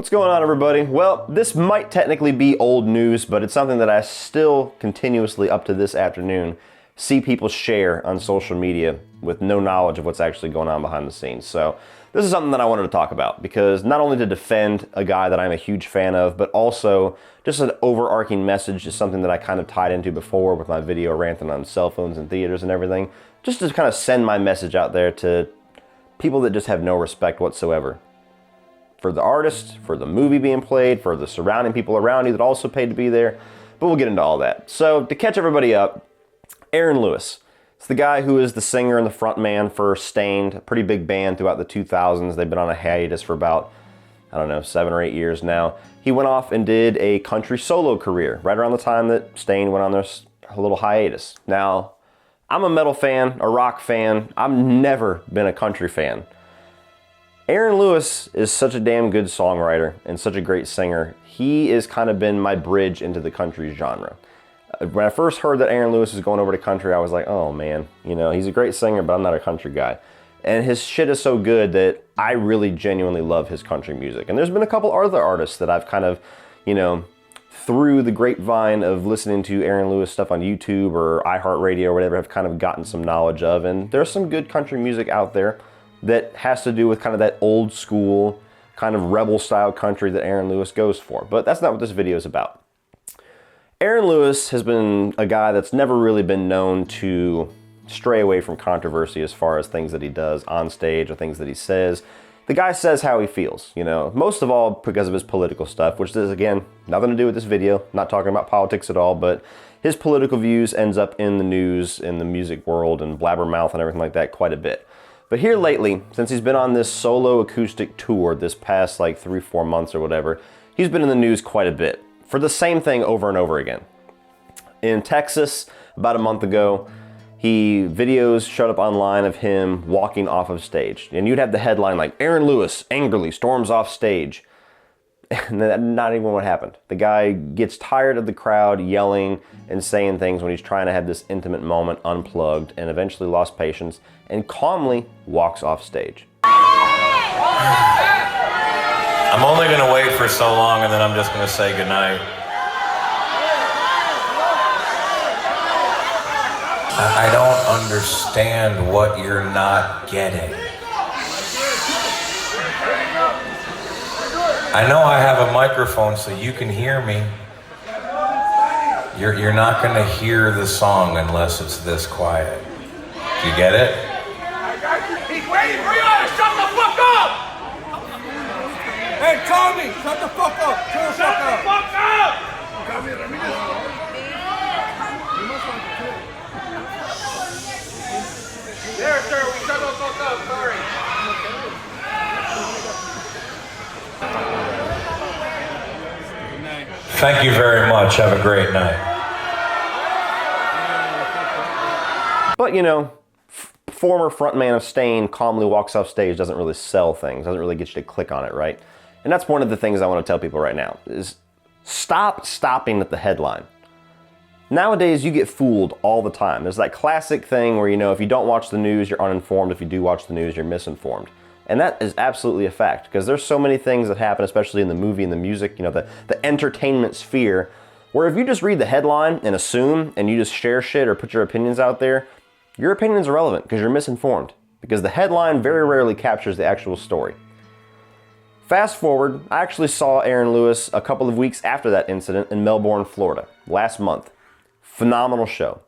What's going on, everybody? Well, this might technically be old news, but it's something that I still continuously, up to this afternoon, see people share on social media with no knowledge of what's actually going on behind the scenes. So this is something that I wanted to talk about because not only to defend a guy that I'm a huge fan of, but also just an overarching message is something that I kind of tied into before with my video ranting on cell phones and theaters and everything. Just to kind of send my message out there to people that just have no respect whatsoever for the artist, for the movie being played, for the surrounding people around you that also paid to be there. But we'll get into all that. So to catch everybody up, Aaron Lewis. It's the guy who is the singer and the front man for Staind, a pretty big band throughout the 2000s. They've been on a hiatus for about, 7 or 8 years now. He went off and did a country solo career right around the time that Staind went on their little hiatus. Now, I'm a metal fan, a rock fan. I've never been a country fan. Aaron Lewis is such a damn good songwriter and such a great singer. He has kind of been my bridge into the country genre. When I first heard that Aaron Lewis was going over to country, I was like, oh man, he's a great singer, but I'm not a country guy. And his shit is so good that I really genuinely love his country music. And there's been a couple other artists that I've kind of, through the grapevine of listening to Aaron Lewis stuff on YouTube or iHeartRadio or whatever, have kind of gotten some knowledge of. And there's some good country music out there that has to do with kind of that old school, kind of rebel style country that Aaron Lewis goes for. But that's not what this video is about. Aaron Lewis has been a guy that's never really been known to stray away from controversy as far as things that he does on stage or things that he says. The guy says how he feels, most of all because of his political stuff, which is, again, nothing to do with this video. Not talking about politics at all, but his political views ends up in the news, in the music world, and blabbermouth and everything like that quite a bit. But here lately, since he's been on this solo acoustic tour this past 3-4 months or whatever, he's been in the news quite a bit for the same thing over and over again. In Texas, about a month ago, videos showed up online of him walking off of stage. And you'd have the headline like, Aaron Lewis angrily storms off stage. And that's not even what happened. The guy gets tired of the crowd yelling and saying things when he's trying to have this intimate moment unplugged, and eventually lost patience and calmly walks off stage. I'm only gonna wait for so long and then I'm just gonna say goodnight. I don't understand what you're not getting. I know I have a microphone so you can hear me. You're not gonna hear the song unless it's this quiet. Do you get it? He's waiting for you to shut the fuck up! Hey, Tommy, shut the fuck up! Shut the fuck up! There, sir, we shut the fuck up, sorry. Thank you very much. Have a great night. But, former frontman of Staind calmly walks off stage doesn't really sell things, doesn't really get you to click on it, right? And that's one of the things I want to tell people right now, is stop stopping at the headline. Nowadays, you get fooled all the time. There's that classic thing where, if you don't watch the news, you're uninformed. If you do watch the news, you're misinformed. And that is absolutely a fact, because there's so many things that happen, especially in the movie and the music, the entertainment sphere, where if you just read the headline and assume, and you just share shit or put your opinions out there, your opinion is irrelevant because you're misinformed, because the headline very rarely captures the actual story. Fast forward, I actually saw Aaron Lewis a couple of weeks after that incident in Melbourne, Florida, last month. Phenomenal show.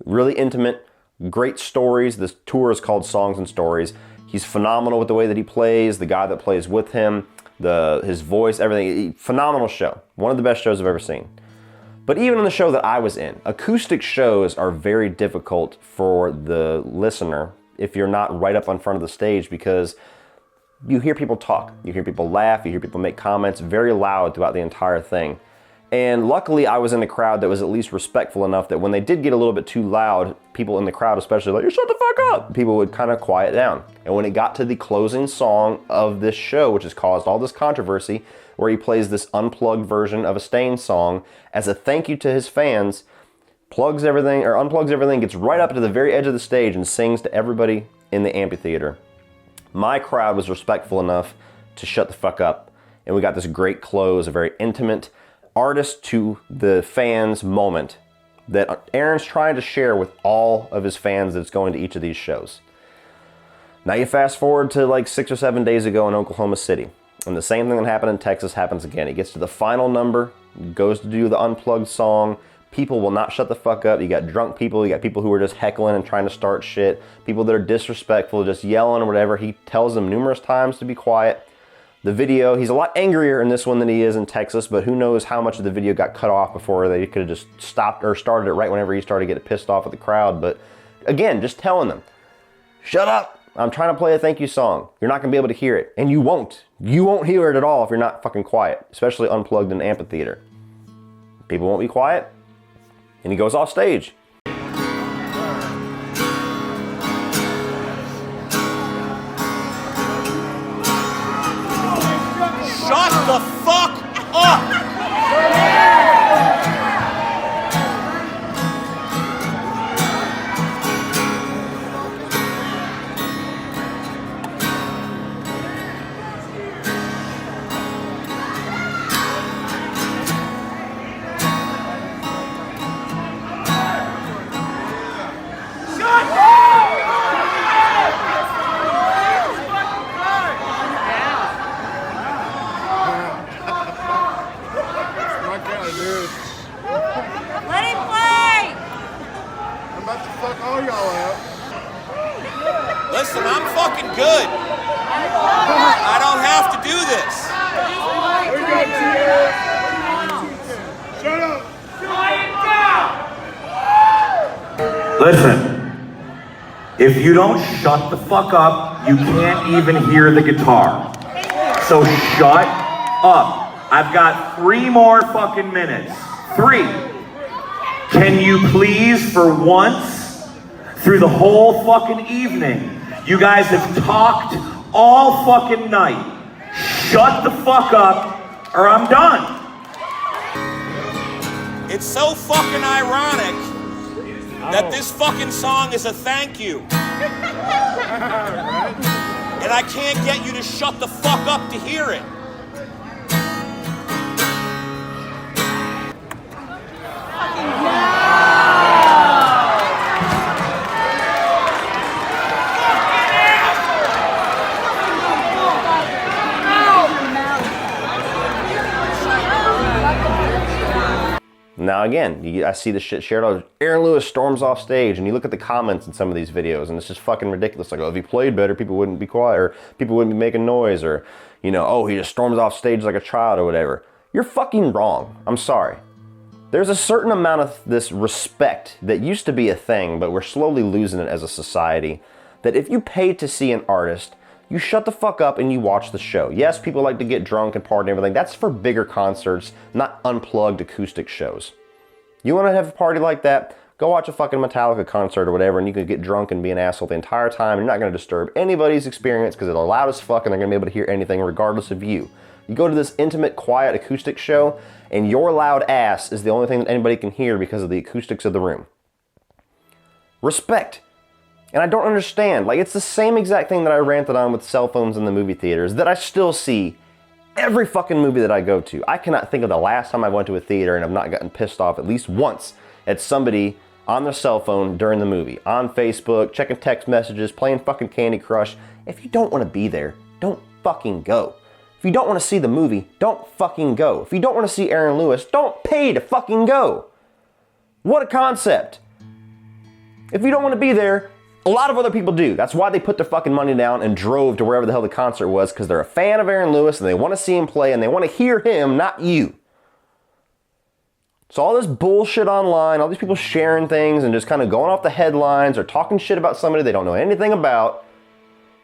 Really intimate, great stories. This tour is called Songs and Stories. He's phenomenal with the way that he plays, the guy that plays with him, his voice, everything. Phenomenal show. One of the best shows I've ever seen. But even in the show that I was in, acoustic shows are very difficult for the listener if you're not right up in front of the stage, because you hear people talk, you hear people laugh, you hear people make comments very loud throughout the entire thing. And luckily I was in a crowd that was at least respectful enough that when they did get a little bit too loud, people in the crowd especially like, shut the fuck up, people would kind of quiet down. And when it got to the closing song of this show, which has caused all this controversy, where he plays this unplugged version of a Staind song as a thank you to his fans, unplugs everything, gets right up to the very edge of the stage and sings to everybody in the amphitheater. My crowd was respectful enough to shut the fuck up and we got this great close, a very intimate artist to the fans moment that Aaron's trying to share with all of his fans that's going to each of these shows. Now you fast forward to like 6 or 7 days ago in Oklahoma City, and the same thing that happened in Texas happens again. He gets to the final number, goes to do the unplugged song. People will not shut the fuck up. You got drunk people, you got people who are just heckling and trying to start shit, people that are disrespectful, just yelling or whatever. He tells them numerous times to be quiet. The video, he's a lot angrier in this one than he is in Texas, but who knows how much of the video got cut off before they could have just stopped or started it right whenever he started getting pissed off at the crowd. But again, just telling them, shut up. I'm trying to play a thank you song. You're not going to be able to hear it. And you won't. You won't hear it at all if you're not fucking quiet, especially unplugged in an amphitheater. People won't be quiet, and he goes off stage. Shut the fuck up! Let him play! I'm about to fuck all y'all up. Listen, I'm fucking good. I don't have to do this. We got you. Shut up. Listen, if you don't shut the fuck up, you can't even hear the guitar. So shut up. I've got 3 more fucking minutes. 3. Can you please, for once, through the whole fucking evening, you guys have talked all fucking night. Shut the fuck up, or I'm done. It's so fucking ironic that this fucking song is a thank you. And I can't get you to shut the fuck up to hear it. Now again, I see this shit shared out. Aaron Lewis storms off stage, and you look at the comments in some of these videos, and it's just fucking ridiculous. Like, oh, if he played better, people wouldn't be quiet, or people wouldn't be making noise, or, you know, oh, he just storms off stage like a child or whatever. You're fucking wrong. I'm sorry. There's a certain amount of this respect that used to be a thing, but we're slowly losing it as a society, that if you paid to see an artist, you shut the fuck up and you watch the show. Yes, people like to get drunk and party and everything. That's for bigger concerts, not unplugged acoustic shows. You want to have a party like that? Go watch a fucking Metallica concert or whatever, and you can get drunk and be an asshole the entire time. You're not going to disturb anybody's experience because they're loud as fuck and they're going to be able to hear anything regardless of you. You go to this intimate, quiet acoustic show, and your loud ass is the only thing that anybody can hear because of the acoustics of the room. Respect. And I don't understand. Like, it's the same exact thing that I ranted on with cell phones in the movie theaters that I still see every fucking movie that I go to. I cannot think of the last time I went to a theater and I've not gotten pissed off at least once at somebody on their cell phone during the movie, on Facebook, checking text messages, playing fucking Candy Crush. If you don't want to be there, don't fucking go. If you don't want to see the movie, don't fucking go. If you don't want to see Aaron Lewis, don't pay to fucking go. What a concept. If you don't want to be there, a lot of other people do. That's why they put their fucking money down and drove to wherever the hell the concert was, because they're a fan of Aaron Lewis and they want to see him play and they want to hear him, not you. So all this bullshit online, all these people sharing things and just kind of going off the headlines or talking shit about somebody they don't know anything about,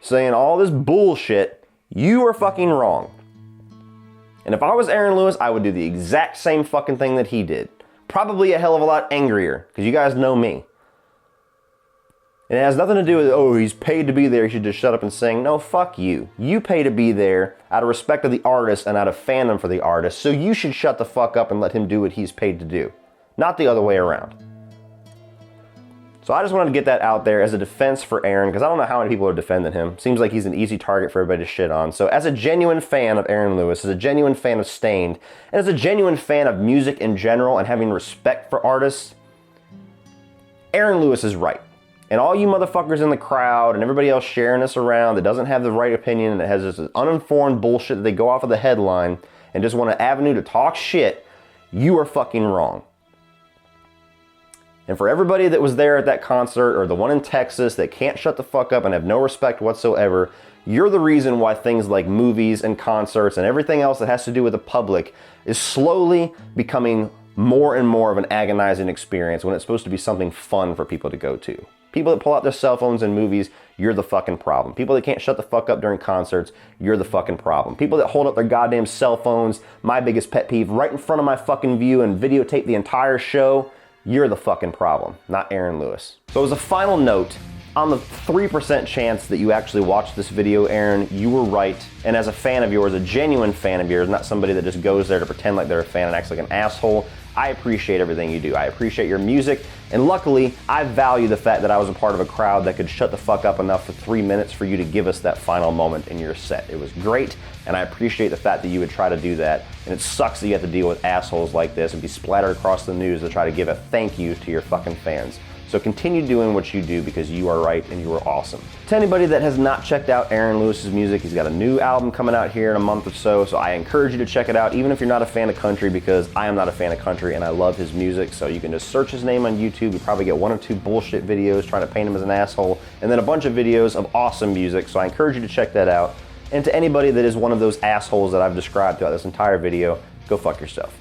saying all this bullshit, you are fucking wrong. And if I was Aaron Lewis, I would do the exact same fucking thing that he did. Probably a hell of a lot angrier, because you guys know me. And it has nothing to do with, oh, he's paid to be there, he should just shut up and sing. No, fuck you. You pay to be there out of respect of the artist and out of fandom for the artist, so you should shut the fuck up and let him do what he's paid to do. Not the other way around. So I just wanted to get that out there as a defense for Aaron, because I don't know how many people are defending him. Seems like he's an easy target for everybody to shit on. So as a genuine fan of Aaron Lewis, as a genuine fan of Stained, and as a genuine fan of music in general and having respect for artists, Aaron Lewis is right. And all you motherfuckers in the crowd and everybody else sharing this around that doesn't have the right opinion and that has this uninformed bullshit that they go off of the headline and just want an avenue to talk shit, you are fucking wrong. And for everybody that was there at that concert or the one in Texas that can't shut the fuck up and have no respect whatsoever, you're the reason why things like movies and concerts and everything else that has to do with the public is slowly becoming more and more of an agonizing experience when it's supposed to be something fun for people to go to. People that pull out their cell phones in movies, you're the fucking problem. People that can't shut the fuck up during concerts, you're the fucking problem. People that hold up their goddamn cell phones, my biggest pet peeve, right in front of my fucking view and videotape the entire show, you're the fucking problem, not Aaron Lewis. So as a final note, on the 3% chance that you actually watched this video, Aaron, you were right. And as a fan of yours, a genuine fan of yours, not somebody that just goes there to pretend like they're a fan and acts like an asshole, I appreciate everything you do. I appreciate your music. And luckily, I value the fact that I was a part of a crowd that could shut the fuck up enough for 3 minutes for you to give us that final moment in your set. It was great, and I appreciate the fact that you would try to do that. And it sucks that you have to deal with assholes like this and be splattered across the news to try to give a thank you to your fucking fans. So continue doing what you do because you are right and you are awesome. To anybody that has not checked out Aaron Lewis's music, he's got a new album coming out here in a month or so I encourage you to check it out, even if you're not a fan of country, because I am not a fan of country and I love his music. So you can just search his name on YouTube. You probably get 1 or 2 bullshit videos trying to paint him as an asshole, and then a bunch of videos of awesome music. So I encourage you to check that out. And to anybody that is one of those assholes that I've described throughout this entire video, go fuck yourself.